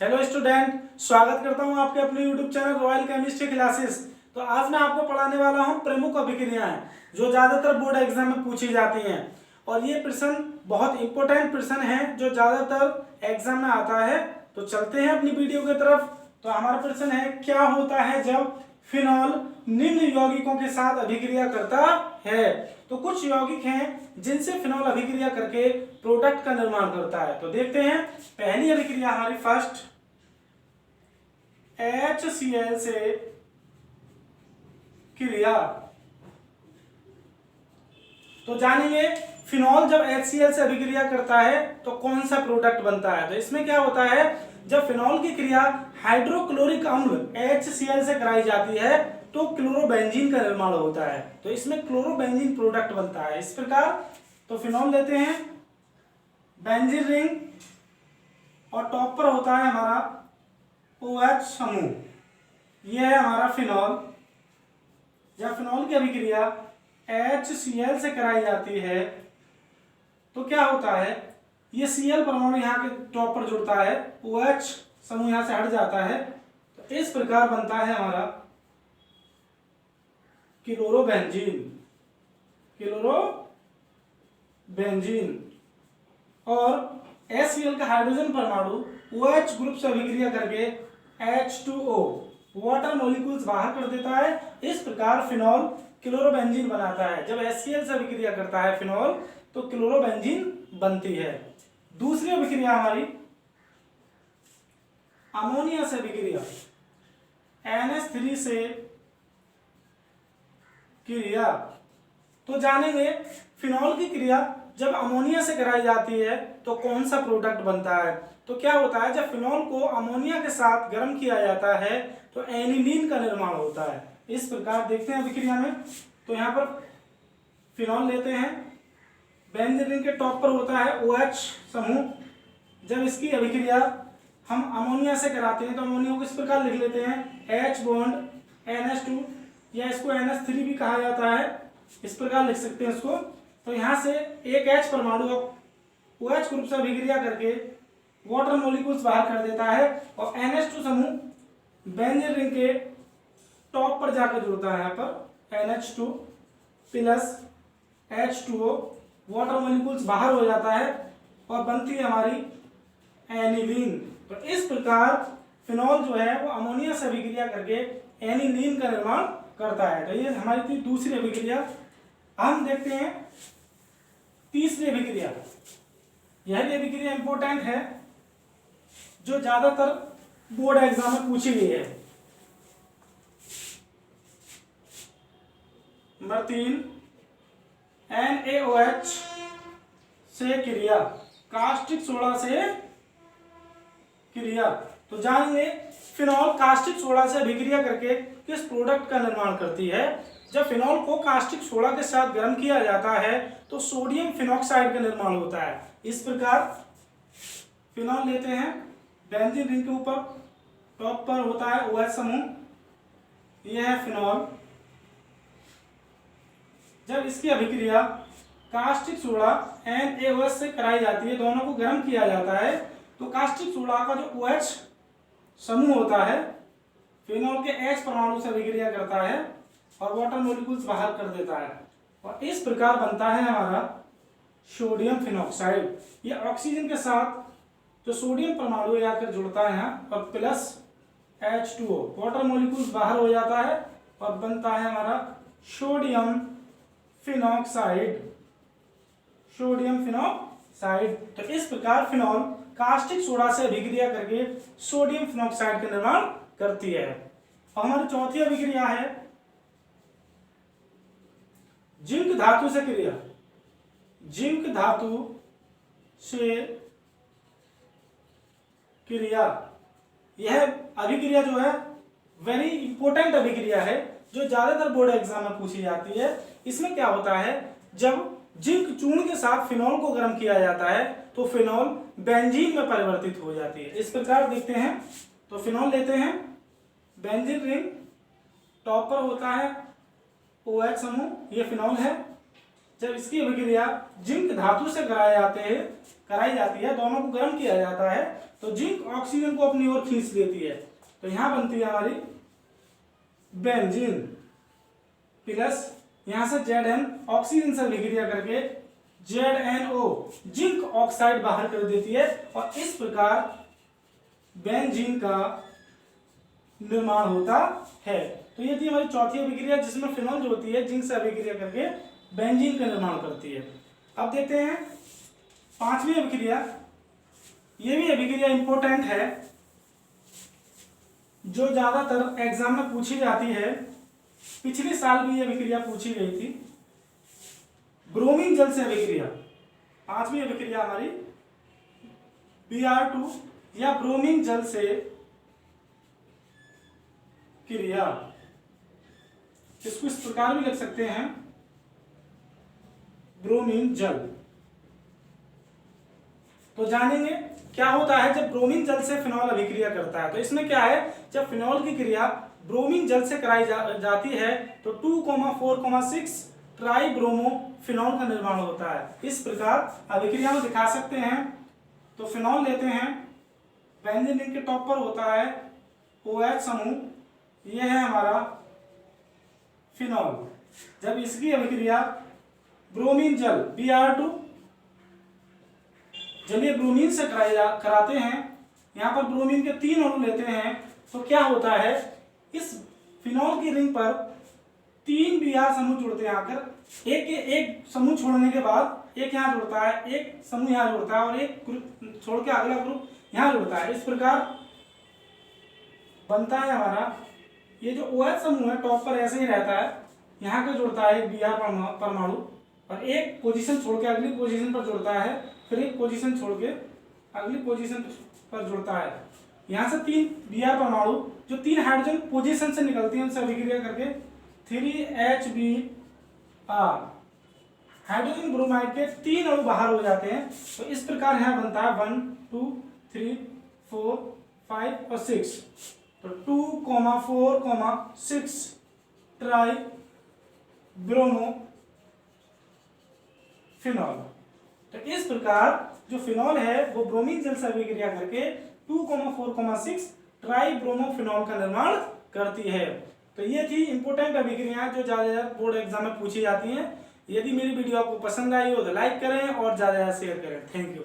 Hello student, स्वागत करता हूं आपके अपने YouTube channel royal chemistry classes. तो आज मैं आपको पढ़ाने वाला हूं प्रमुख अभिक्रियाएं जो ज़्यादातर बोर्ड एग्जाम में पूछी जाती हैं। और ये प्रश्न बहुत इंपॉर्टेंट प्रश्न है जो ज़्यादातर एग्जाम में आता है। तो चलते हैं अपनी वीडियो की तरफ। तो हमारा प्रश्न है, क्या होता है जब फिनॉल निम्न यौगिकों के साथ अभिक्रिया करता है। तो कुछ यौगिक हैं जिनसे फिनॉल अभिक्रिया करके प्रोडक्ट का निर्माण करता है। तो देखते हैं, पहली अभिक्रिया हमारी फर्स्ट HCl से क्रिया। तो जानेंगे फिनॉल जब HCl से अभिक्रिया करता है तो कौन सा प्रोडक्ट बनता है। तो इसमें क्या होता है, जब फिनॉल की क्रिया हाइड्रोक्लोरिक अम्ल HCl से कराई जाती है तो क्लोरोबेंजीन का निर्माण होता है। तो इसमें क्लोरोबेंजीन प्रोडक्ट बनता है इस प्रकार। तो फिनॉल लेते हैं, बेंजीन रिंग और टॉप पर होता है हमारा OH समूह। यह है हमारा फिनॉल। जब फिनॉल की अभिक्रिया HCl से कराई जाती है तो क्या होता है, ये Cl परमाणु यहाँ के टॉप पर जुड़ता है, OH समूह यहाँ से हट जाता है। तो इस प्रकार बनता है हमारा क्लोरोबेंजीन। और HCl का हाइड्रोजन परमाणु OH ग्रुप से अभिक्रिया करके H2O वाटर मॉलिक्यूल्स बाहर कर देता है। इस प्रकार फिनॉल क्लोरोबेंजीन बनाता है। जब HCl से अभिक्रिया करता है फिनॉल तो क्लोरोबेंजीन बनती है। दूसरी अभिक्रिया हमारी अमोनिया से अभिक्रिया, NH3 से क्रिया। तो जानेंगे फिनॉल की क्रिया जब अमोनिया से कराई जाती है तो कौन सा प्रोडक्ट बनता है। तो क्या होता है, जब फिनॉल को अमोनिया के साथ गर्म किया जाता है तो एनिलीन का निर्माण होता है। इस प्रकार देखते हैं अभिक्रिया में। तो यहाँ पर फिनॉल लेते हैं, बेंजीन रिंग के टॉप पर होता है OH समूह। जब इसकी अभिक्रिया हम अमोनिया से कराते हैं तो अमोनिया को इस प्रकार लिख लेते हैं H बॉन्ड NH2, या इसको NH3 भी कहा जाता है, इस प्रकार लिख सकते हैं इसको। तो यहाँ से एक H परमाणु OH ग्रुप से अभिक्रिया करके वाटर मॉलिक्यूल्स बाहर कर देता है और NH2 समूह बेंजीन रिंग के टॉप पर जाकर जुड़ता है। यहाँ पर NH2 plus H2O water molecules बाहर हो जाता है और बनती है हमारी एनिलीन। तो इस प्रकार फिनॉल जो है वो अमोनिया से अभिक्रिया करके एनिलीन का निर्माण करता है। तो ये हमारी थी दूसरी अभिक्रिया। हम देखते हैं तीसरी अभिक्रिया। यह भी अभिक्रिया इंपॉर्टेंट है जो ज्यादातर बोर्ड एग्जाम में पूछी गई है। नंबर 3 NaOH से क्रिया, कास्टिक सोडा से क्रिया। तो जानेंगे फिनॉल कास्टिक सोडा से अभिक्रिया करके किस प्रोडक्ट का निर्माण करती है। जब फिनॉल को कास्टिक सोडा के साथ गर्म किया जाता है तो सोडियम फिनॉक्साइड का निर्माण होता है। इस प्रकार फिनॉल लेते हैं, बेंजीन रिंग के ऊपर टॉप पर होता है OH समूह। यह है फिनॉल। जब इसकी अभिक्रिया कास्टिक सोडा NaOH से कराई जाती है, दोनों को गर्म किया जाता है, तो कास्टिक सोडा का जो OH समूह होता है फिनॉल के H परमाणु से अभिक्रिया करता है और वाटर मॉलिक्यूल्स बाहर कर देता है और इस प्रकार बनता है हमारा सोडियम फिनॉक्साइड। ये ऑक्सीजन के साथ जो सोडियम परमाणु आकर जुड़ता है यहाँ और प्लस H2O वाटर मॉलिक्यूल्स बाहर हो जाता है और बनता है हमारा सोडियम फिनॉक्साइड। तो इस प्रकार फिनॉल कास्टिक सोडा से अभिक्रिया करके सोडियम फिनॉक्साइड का निर्माण करती है। और हमारी चौथी अभिक्रिया है जिंक धातु से क्रिया। जिंक धातु से क्रिया, यह अभिक्रिया जो है वेरी इंपॉर्टेंट अभिक्रिया है जो ज्यादातर बोर्ड एग्जाम में पूछी जाती है। इसमें क्या होता है, जब जिंक चूर्ण के साथ फिनॉल को गर्म किया जाता है तो फिनॉल बेंजीन में परिवर्तित हो जाती है। इस प्रकार देखते हैं। तो फिनॉल लेते हैं, बेंजीन रिंग टॉप पर होता है OH समूह, ये फिनॉल है। जब इसकी अभिक्रिया जिंक धातु से कराई जाती है, दोनों को गर्म किया जाता है, तो जिंक ऑक्सीजन को अपनी ओर खींच लेती है। तो यहां बनती है हमारी बेंजीन प्लस यहां से Zn ऑक्सीजन से अभिक्रिया करके ZnO जिंक ऑक्साइड बाहर कर देती है और इस प्रकार बेंजीन का निर्माण होता है। तो ये थी हमारी चौथी अभिक्रिया जिसमें फिनॉल जो होती है जिंक से अभिक्रिया करके बेंजीन का निर्माण करती है। अब देखते हैं पांचवी अभिक्रिया। ये भी अभिक्रिया इंपॉर्टेंट है, जो ज्यादातर एग्जाम में पूछी जाती है। पिछले साल भी ये अभिक्रिया पूछी गई थी। ब्रोमीन जल से अभिक्रिया, पांचवी अभिक्रिया हमारी Br2 या ब्रोमीन जल से क्रिया। इसको इस प्रकार भी लिख सकते हैं, ब्रोमीन जल। तो जानेंगे क्या होता है जब ब्रोमीन जल से फिनॉल अभिक्रिया करता है। तो इसमें क्या है, जब फिनॉल की क्रिया ब्रोमीन जल से कराई जाती है तो 2,4,6 ट्राई ब्रोमो फिनॉल का निर्माण होता है। इस प्रकार अभिक्रिया में दिखा सकते हैं। तो फिनॉल लेते हैं, बेंजीन रिंग के टॉप पर होता है OH समूह, यह है हमारा फिनॉल। जब इसकी अभिक्रिया ब्रोमीन जल Br2 जलीय ब्रोमीन से कराते हैं, यहाँ पर ब्रोमीन के 3 अणु लेते हैं, तो क्या होता है, इस फिनॉल की रिंग पर 3 Br समूह जुड़ते हैं आकर। एक समूह छोड़ने के बाद एक यहाँ जुड़ता है, एक समूह यहाँ जुड़ता है और एक ग्रुप छोड़ के अगला ग्रुप यहाँ जुड़ता है। इस प्रकार बनता है हमारा ये जो OH समूह है टॉप पर ऐसे ही रहता है, यहाँ का जुड़ता है एक Br परमाणु और एक पोजीशन छोड़ के अगली पोजीशन पर जुड़ता है, फिर एक पोजीशन छोड़ के अगली पोजीशन पर जुड़ता है। यहाँ से 3 Br परमाणु जो 3 हाइड्रोजन पोजीशन से निकलती हैं उनसे अभिक्रिया करके 3HBr हाइड्रोजन ब्रोमाइड के 3 अणु बाहर हो जाते हैं। तो इस प्रकार यहाँ बनता है 1, 2, 3, 4, 5 और 6। तो 2,4,6 ट्राई ब्रोमो फिनॉल। तो इस प्रकार जो फिनॉल है वो ब्रोमीन जल से अभिक्रिया करके 2,4,6 ट्राई ब्रोमो फिनॉल का निर्माण करती है। तो ये थी इंपॉर्टेंट अभिक्रियाएं जो ज्यादा बोर्ड एग्जाम में पूछी जाती हैं। यदि मेरी वीडियो आपको पसंद आई हो तो लाइक करें और ज्यादा शेयर करें। Thank you.